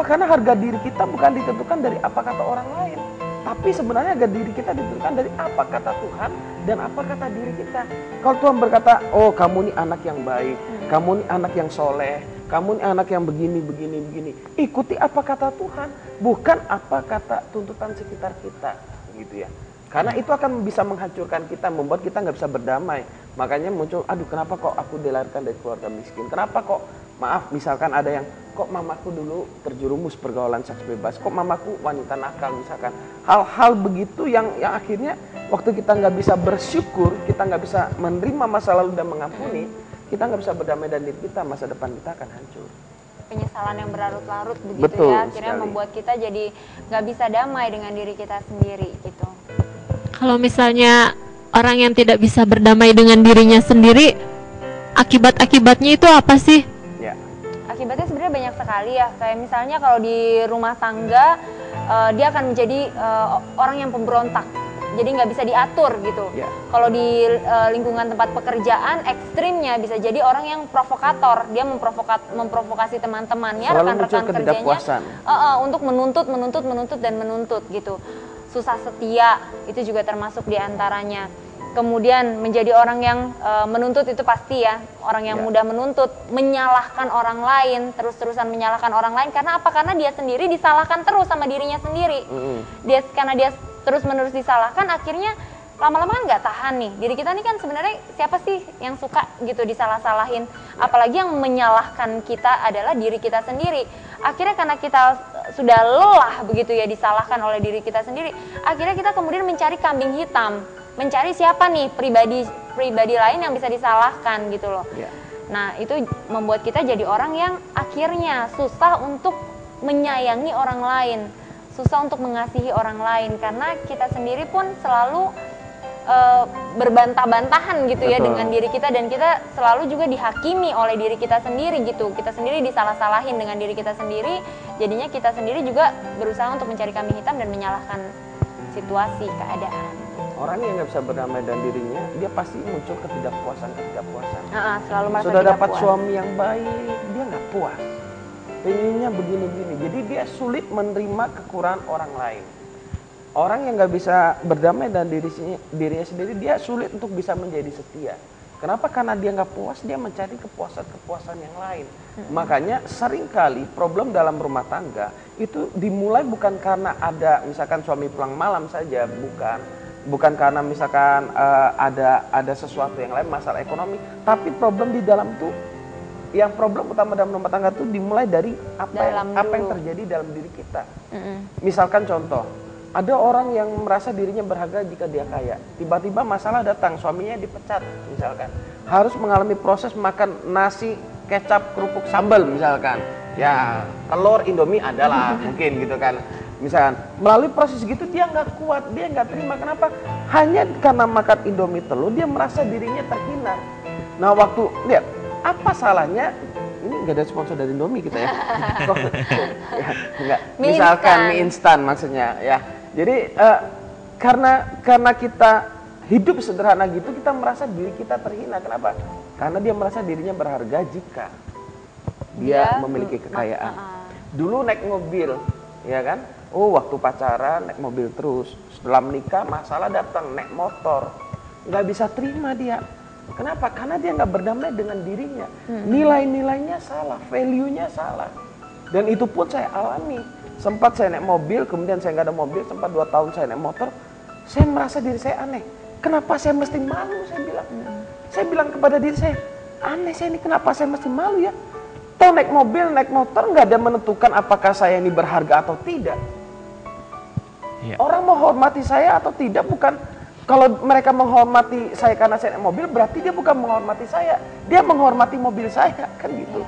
Karena harga diri kita bukan ditentukan dari apa kata orang lain, tapi sebenarnya harga diri kita ditentukan dari apa kata Tuhan dan apa kata diri kita. Kalau Tuhan berkata, oh kamu nih anak yang baik, kamu nih anak yang soleh, kamu nih anak yang begini, begini, begini. Ikuti apa kata Tuhan, bukan apa kata tuntutan sekitar kita, gitu ya. Karena itu akan bisa menghancurkan kita, membuat kita nggak bisa berdamai. Makanya muncul, aduh kenapa kok aku dilahirkan dari keluarga miskin? Kenapa kok, maaf, misalkan ada yang, kok mamaku dulu terjerumus pergaulan seks bebas, kok mamaku wanita nakal misalkan. Hal-hal begitu yang akhirnya waktu kita nggak bisa bersyukur, kita nggak bisa menerima masa lalu dan mengampuni, kita nggak bisa berdamai dengan diri kita, masa depan kita akan hancur. Penyesalan yang berlarut-larut begitu. Betul, ya, akhirnya sekali. Membuat kita jadi nggak bisa damai dengan diri kita sendiri gitu. Kalau misalnya orang yang tidak bisa berdamai dengan dirinya sendiri, akibat-akibatnya itu apa sih? Ya. Akibatnya sebenarnya banyak sekali ya. Kayak misalnya kalau di rumah tangga, dia akan menjadi orang yang pemberontak. Jadi nggak bisa diatur gitu. Ya. Kalau di lingkungan tempat pekerjaan, ekstrimnya bisa jadi orang yang provokator. Dia memprovokasi teman-temannya, rekan-rekan kerjanya, untuk menuntut gitu. Susah setia itu juga termasuk diantaranya. Kemudian menjadi orang yang menuntut itu pasti ya, orang yang mudah menuntut, menyalahkan orang lain, terus-terusan menyalahkan orang lain. Karena apa? Karena dia sendiri disalahkan terus sama dirinya sendiri. Karena dia terus-menerus disalahkan, akhirnya lama-lama kan nggak tahan nih. Diri kita nih kan sebenarnya siapa sih yang suka gitu disalah-salahin? Apalagi yang menyalahkan kita adalah diri kita sendiri. Akhirnya karena kita sudah lelah begitu ya disalahkan oleh diri kita sendiri, akhirnya kita kemudian mencari kambing hitam, mencari siapa nih pribadi lain yang bisa disalahkan gitu loh. Nah itu membuat kita jadi orang yang akhirnya susah untuk menyayangi orang lain, susah untuk mengasihi orang lain, karena kita sendiri pun selalu berbantah-bantahan gitu. Betul. Ya dengan diri kita, dan kita selalu juga dihakimi oleh diri kita sendiri gitu. Kita sendiri disalah-salahin dengan diri kita sendiri, jadinya kita sendiri juga berusaha untuk mencari kambing hitam dan menyalahkan situasi, keadaan. Orang yang nggak bisa berdamai dengan dirinya, dia pasti muncul ketidakpuasan. Selalu merasa sudah dapat suami yang baik, dia nggak puas, pengennya begini-begini, jadi dia sulit menerima kekurangan orang lain. Orang yang nggak bisa berdamai dengan dirinya sendiri, dia sulit untuk bisa menjadi setia. Kenapa? Karena dia nggak puas, dia mencari kepuasan yang lain. Makanya seringkali problem dalam rumah tangga itu dimulai bukan karena ada misalkan suami pulang malam saja, bukan karena misalkan ada sesuatu yang lain, masalah ekonomi, tapi problem di dalam tuh, yang problem utama dalam rumah tangga itu dimulai dari apa yang terjadi dalam diri kita. Misalkan contoh, ada orang yang merasa dirinya berharga jika dia kaya. Tiba-tiba masalah datang, suaminya dipecat misalkan. Harus mengalami proses makan nasi, kecap, kerupuk, sambal misalkan. Ya, telur, Indomie adalah mungkin gitu kan. Misalkan, melalui proses gitu dia nggak kuat, dia nggak terima. Kenapa? Hanya karena makan Indomie telur, dia merasa dirinya terhina. Nah, waktu lihat, apa salahnya? Ini nggak ada sponsor dari Indomie kita ya. Ya enggak. Misalkan mie instan maksudnya ya. Jadi karena kita hidup sederhana gitu, kita merasa diri kita terhina. Kenapa? Karena dia merasa dirinya berharga jika dia memiliki kekayaan. Dulu naik mobil, ya kan? Oh, waktu pacaran naik mobil terus. Setelah menikah masalah datang, naik motor. Nggak bisa terima dia. Kenapa? Karena dia nggak berdamai dengan dirinya. Nilai-nilainya salah, value-nya salah. Dan itu pun saya alami. Sempat saya naik mobil, kemudian saya nggak ada mobil, sempat 2 tahun saya naik motor. Saya merasa diri saya aneh. Kenapa saya mesti malu? Saya bilang kepada diri saya, aneh saya ini, kenapa saya mesti malu ya? Toh naik mobil, naik motor nggak ada menentukan apakah saya ini berharga atau tidak. Orang menghormati saya atau tidak bukan. Kalau mereka menghormati saya karena saya naik mobil, berarti dia bukan menghormati saya. Dia menghormati mobil saya, kan gitu.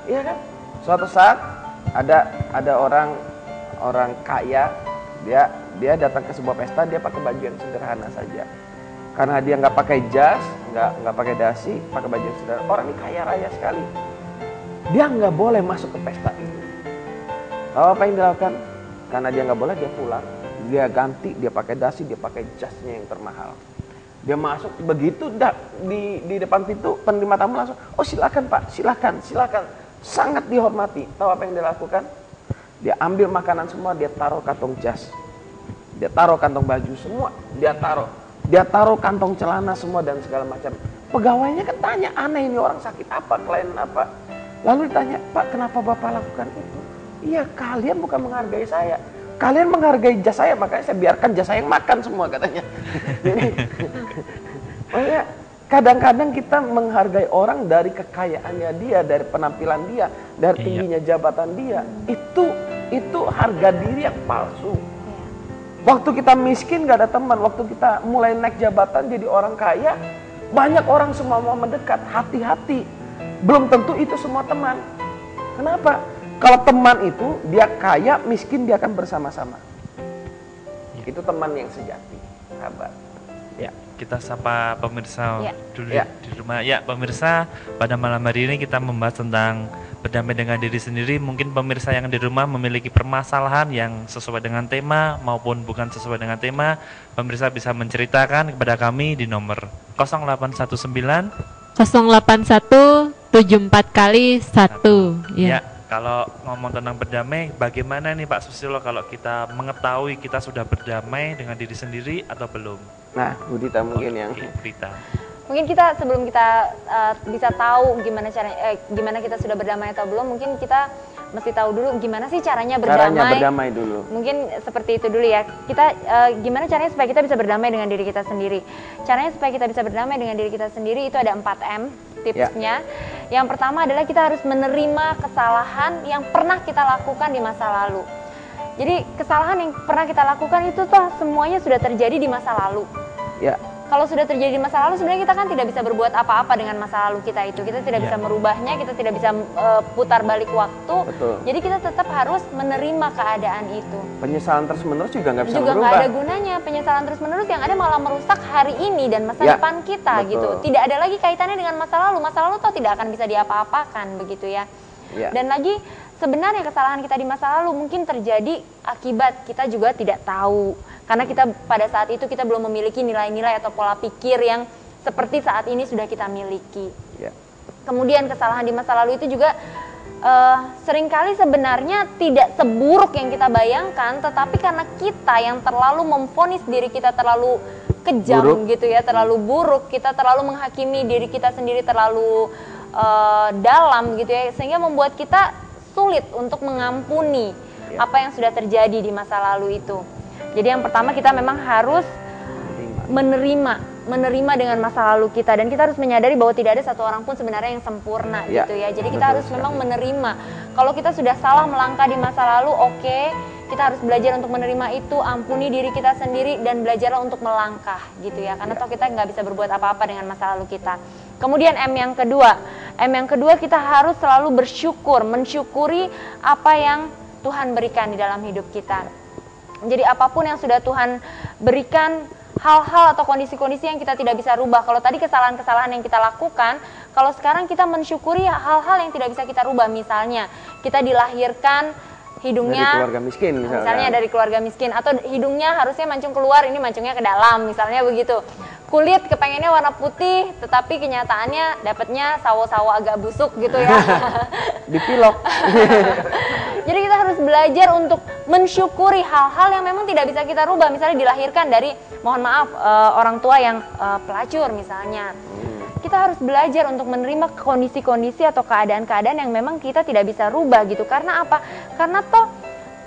Iya kan? Suatu saat ada orang kaya, dia datang ke sebuah pesta, dia pakai baju yang sederhana saja. Karena dia nggak pakai jas, nggak pakai dasi, pakai baju yang sederhana. Orang ini kaya raya sekali. Dia nggak boleh masuk ke pesta itu. Apa yang dilakukan? Karena dia nggak boleh, dia pulang. Dia ganti, dia pakai dasi, dia pakai jasnya yang termahal. Dia masuk, begitu di depan pintu, penerima tamu langsung, oh silakan Pak, silakan. Sangat dihormati. Tahu apa yang dia lakukan? Dia ambil makanan semua, dia taruh kantong jas. Dia taruh kantong baju semua, dia taruh. Dia taruh kantong celana semua dan segala macam. Pegawainya kan tanya, aneh ini orang sakit apa, klien apa. Lalu ditanya, Pak kenapa Bapak lakukan itu? Iya, kalian bukan menghargai saya. Kalian menghargai jas saya, makanya saya biarkan jas saya yang makan semua katanya. Jadi, makanya kadang-kadang kita menghargai orang dari kekayaannya dia, dari penampilan dia, dari tingginya jabatan dia. Itu harga diri yang palsu. Waktu kita miskin gak ada teman, waktu kita mulai naik jabatan jadi orang kaya, banyak orang semua mau mendekat. Hati-hati, belum tentu itu semua teman. Kenapa? Kalau teman itu dia kaya, miskin dia akan bersama-sama. Itu teman yang sejati, sahabat. Ya, kita sapa pemirsa dulu di rumah. Ya, pemirsa, pada malam hari ini kita membahas tentang berdamai dengan diri sendiri. Mungkin pemirsa yang di rumah memiliki permasalahan yang sesuai dengan tema maupun bukan sesuai dengan tema. Pemirsa bisa menceritakan kepada kami di nomor 0819 081 74 kali 1. Ya. Kalau ngomong tentang berdamai, bagaimana nih Pak Susilo kalau kita mengetahui kita sudah berdamai dengan diri sendiri atau belum? Nah, Bu Dita mungkin yang Dita. Mungkin kita sebelum kita bisa tahu gimana kita sudah berdamai atau belum, mungkin kita mesti tahu dulu gimana sih caranya berdamai. Caranya berdamai dulu. Mungkin seperti itu dulu ya. Kita gimana caranya supaya kita bisa berdamai dengan diri kita sendiri. Caranya supaya kita bisa berdamai dengan diri kita sendiri itu ada 4M tipsnya. Yang pertama adalah kita harus menerima kesalahan yang pernah kita lakukan di masa lalu. Jadi kesalahan yang pernah kita lakukan itu toh semuanya sudah terjadi di masa lalu. Ya. Kalau sudah terjadi di masa lalu, sebenarnya kita kan tidak bisa berbuat apa-apa dengan masa lalu kita itu. Kita tidak bisa merubahnya, kita tidak bisa putar balik waktu. Betul. Jadi kita tetap harus menerima keadaan itu. Penyesalan terus-menerus juga nggak bisa juga berubah. nggak ada gunanya. Penyesalan terus-menerus yang ada malah merusak hari ini dan masa depan kita gitu. Tidak ada lagi kaitannya dengan masa lalu. Masa lalu toh tidak akan bisa diapa-apakan begitu ya. Dan lagi sebenarnya kesalahan kita di masa lalu mungkin terjadi akibat kita juga tidak tahu. Karena kita pada saat itu kita belum memiliki nilai-nilai atau pola pikir yang seperti saat ini sudah kita miliki. Kemudian kesalahan di masa lalu itu juga seringkali sebenarnya tidak seburuk yang kita bayangkan, tetapi karena kita yang terlalu memvonis diri kita terlalu kejam gitu ya, terlalu buruk, kita terlalu menghakimi diri kita sendiri terlalu dalam gitu ya, sehingga membuat kita sulit untuk mengampuni apa yang sudah terjadi di masa lalu itu. Jadi yang pertama kita memang harus menerima dengan masa lalu kita, dan kita harus menyadari bahwa tidak ada satu orang pun sebenarnya yang sempurna gitu ya. Jadi kita harus memang menerima. Kalau kita sudah salah melangkah di masa lalu, kita harus belajar untuk menerima itu, ampuni diri kita sendiri dan belajarlah untuk melangkah gitu ya. Karena toh kita nggak bisa berbuat apa-apa dengan masa lalu kita. Kemudian M yang kedua kita harus selalu bersyukur, mensyukuri apa yang Tuhan berikan di dalam hidup kita. Jadi apapun yang sudah Tuhan berikan, hal-hal atau kondisi-kondisi yang kita tidak bisa rubah. Kalau tadi kesalahan-kesalahan yang kita lakukan, kalau sekarang kita mensyukuri hal-hal yang tidak bisa kita rubah. Misalnya kita dilahirkan hidungnya dari keluarga miskin misalnya dari keluarga miskin, atau hidungnya harusnya mancung keluar, ini mancungnya ke dalam misalnya begitu. Kulit kepengennya warna putih, tetapi kenyataannya dapatnya sawo-sawo agak busuk gitu ya. Dipilok. Jadi kita harus belajar untuk mensyukuri hal-hal yang memang tidak bisa kita rubah. Misalnya dilahirkan dari, mohon maaf, orang tua yang pelacur misalnya. Kita harus belajar untuk menerima kondisi-kondisi atau keadaan-keadaan yang memang kita tidak bisa rubah gitu. Karena apa? Karena toh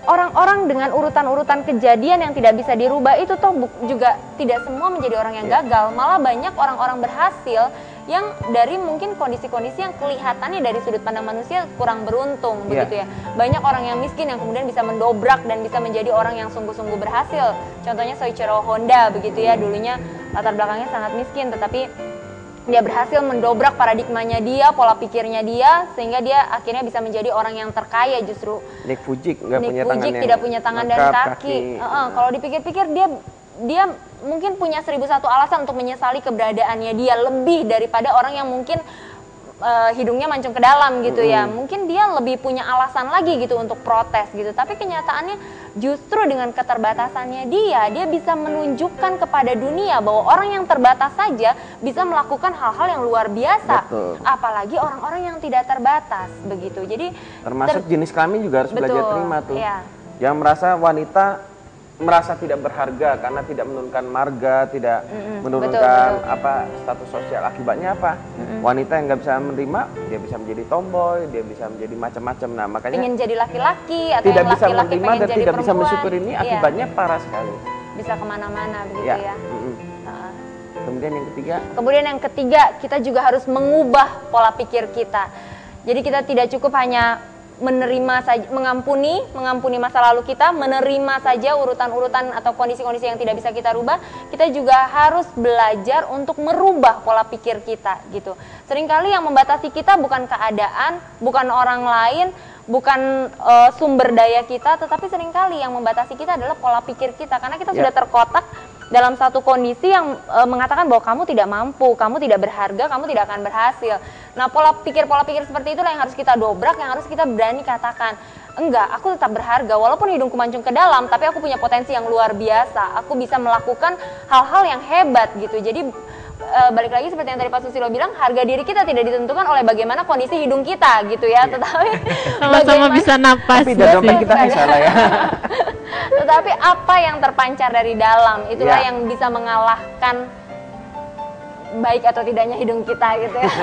orang-orang dengan urutan-urutan kejadian yang tidak bisa dirubah itu toh juga tidak semua menjadi orang yang gagal. Malah banyak orang-orang berhasil yang dari mungkin kondisi-kondisi yang kelihatannya dari sudut pandang manusia kurang beruntung begitu ya. Banyak orang yang miskin yang kemudian bisa mendobrak dan bisa menjadi orang yang sungguh-sungguh berhasil. Contohnya Soichiro Honda begitu ya, dulunya latar belakangnya sangat miskin, tetapi dia berhasil mendobrak paradigmanya dia, pola pikirnya dia, sehingga dia akhirnya bisa menjadi orang yang terkaya justru. Nick Vujicic tidak punya tangan dan kaki. Kalau dipikir-pikir dia mungkin punya 1001 alasan untuk menyesali keberadaannya dia, lebih daripada orang yang mungkin hidungnya mancung ke dalam gitu ya. Mungkin dia lebih punya alasan lagi gitu untuk protes gitu. Tapi kenyataannya justru dengan keterbatasannya dia bisa menunjukkan kepada dunia bahwa orang yang terbatas saja bisa melakukan hal-hal yang luar biasa. Betul. Apalagi orang-orang yang tidak terbatas begitu. Jadi termasuk jenis kelamin juga harus belajar terima tuh. Iya. Yang merasa wanita merasa tidak berharga karena tidak menurunkan marga, tidak menurunkan apa status sosial. Akibatnya apa? Wanita yang nggak bisa menerima, dia bisa menjadi tomboy, dia bisa menjadi macam-macam. Nah, makanya ingin jadi laki-laki atau tidak yang bisa laki-laki menerima pengen dan jadi tidak bisa perempuan. mensyukuri ini, akibatnya parah sekali. Bisa kemana-mana begitu ya. Kemudian yang ketiga, kita juga harus mengubah pola pikir kita. Jadi kita tidak cukup hanya menerima saja, mengampuni masa lalu kita, menerima saja urutan-urutan atau kondisi-kondisi yang tidak bisa kita rubah. Kita juga harus belajar untuk merubah pola pikir kita gitu. Seringkali yang membatasi kita bukan keadaan, bukan orang lain, bukan sumber daya kita, tetapi seringkali yang membatasi kita adalah pola pikir kita, karena kita sudah terkotak dalam satu kondisi yang mengatakan bahwa kamu tidak mampu, kamu tidak berharga, kamu tidak akan berhasil. Nah, pola pikir seperti itulah yang harus kita dobrak, yang harus kita berani katakan, enggak, aku tetap berharga, walaupun hidungku mancung ke dalam, tapi aku punya potensi yang luar biasa, aku bisa melakukan hal-hal yang hebat gitu. Jadi balik lagi seperti yang tadi Pak Susilo bilang, harga diri kita tidak ditentukan oleh bagaimana kondisi hidung kita gitu ya, tetapi sama-sama bisa napas. Tapi dompet kita bisa lah ya. Tetapi apa yang terpancar dari dalam, itulah yang bisa mengalahkan baik atau tidaknya hidung kita gitu ya.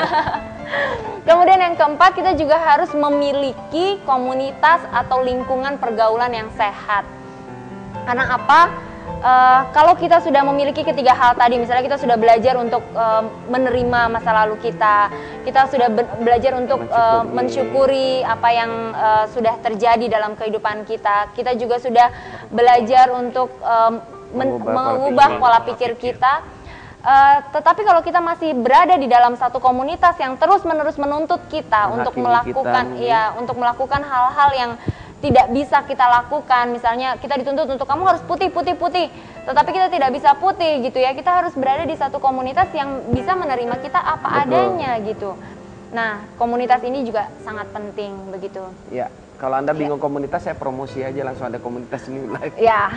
Kemudian yang keempat, kita juga harus memiliki komunitas atau lingkungan pergaulan yang sehat. Karena apa? Kalau kita sudah memiliki ketiga hal tadi, misalnya kita sudah belajar untuk menerima masa lalu kita sudah belajar untuk mensyukuri apa yang sudah terjadi dalam kehidupan kita juga sudah belajar untuk mengubah pola pikir kita. Tetapi kalau kita masih berada di dalam satu komunitas yang terus-menerus menuntut kita untuk melakukan hal-hal yang tidak bisa kita lakukan, misalnya kita dituntut untuk kamu harus putih, tetapi kita tidak bisa putih gitu ya. Kita harus berada di satu komunitas yang bisa menerima kita apa adanya gitu. Nah, komunitas ini juga sangat penting begitu. Ya, kalau Anda bingung komunitas, saya promosi aja langsung ada komunitas New Life. Ya,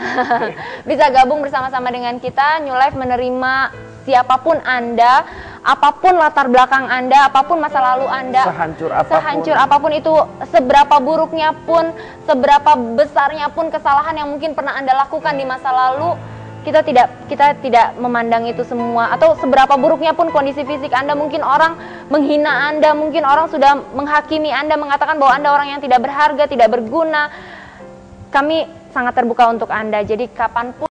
bisa gabung bersama-sama dengan kita. New Life menerima siapapun Anda, apapun latar belakang Anda, apapun masa lalu Anda, sehancur apapun itu, seberapa buruknya pun, seberapa besarnya pun kesalahan yang mungkin pernah Anda lakukan di masa lalu, kita tidak memandang itu semua. Atau seberapa buruknya pun kondisi fisik Anda, mungkin orang menghina Anda, mungkin orang sudah menghakimi Anda, mengatakan bahwa Anda orang yang tidak berharga, tidak berguna. Kami sangat terbuka untuk Anda. Jadi kapanpun